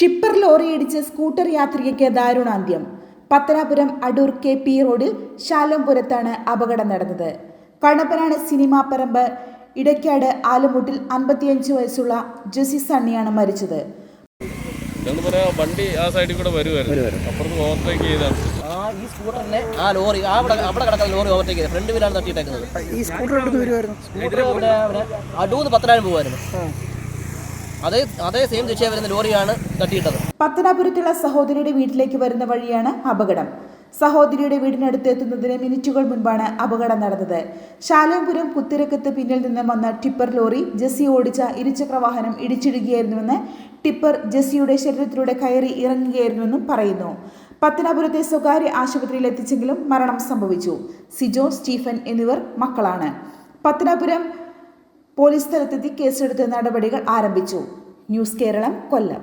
Tipper ലോറിയിടിച്ച് scooter യാത്രികയ്ക്ക് ദാരുണാന്ത്യം. Pathanapuram Adoor KP റോഡിൽ ശാലോംപുരത്താണ് അപകടം നടന്നത്. കണ്ണപ്പനാട് സിനിമാപ്പറമ്പ് ഇടയ്ക്കാട് ആലുമുട്ടിൽ 55 വയസ്സുള്ള ജെസി സണ്ണിയാണ് മരിച്ചത്. വണ്ടി ആ സൈഡിൽ കൂടെ വരുമായിരുന്നു, അപ്പുറത്ത് ഓവർടേക്ക് ചെയ്താണ്. ഈ സ്കൂട്ടറിനെ ആ ലോറി അവിടെ കിടക്കുന്ന ലോറി ഓവർടേക്ക് ചെയ്ത് ഫ്രണ്ട് വീലാണ് തട്ടിയിട്ടേക്കുന്നത്. ഈ സ്കൂട്ടർ എടുത്ത് വരുമായിരുന്നു. അടൂന്ന് 10,000 പോകുമായിരുന്നു. അതേ സെയിം ദിശയിൽ വരുന്ന ലോറിയാണ് തട്ടിയിട്ടത്. പത്തനാപുരത്തുള്ള സഹോദരിയുടെ വീട്ടിലേക്ക് വരുന്ന വഴിയാണ് അപകടം. സഹോദരിയുടെ വീടിനടുത്ത് എത്തുന്നതിന് മിനിറ്റുകൾ മുൻപാണ് അപകടം നടന്നത്. ശാലോംപുരം കുത്തിരക്കത്ത് പിന്നിൽ നിന്ന് വന്ന ടിപ്പർ ലോറി ജെസി ഓടിച്ച ഇരുചക്ര വാഹനം ഇടിച്ചിടുകയായിരുന്നുവെന്ന് ടിപ്പർ ജെസിയുടെ ശരീരത്തിലൂടെ കയറി ഇറങ്ങുകയായിരുന്നുവെന്നും പറയുന്നു. പത്തനാപുരത്തെ സ്വകാര്യ ആശുപത്രിയിൽ എത്തിച്ചെങ്കിലും മരണം സംഭവിച്ചു. സിജോ, സ്റ്റീഫൻ എന്നിവർ മക്കളാണ്. പത്തനാപുരം പോലീസ് സ്ഥലത്തെത്തി കേസെടുത്ത് നടപടികൾ ആരംഭിച്ചു. ന്യൂസ് കേരളം, കൊല്ലം.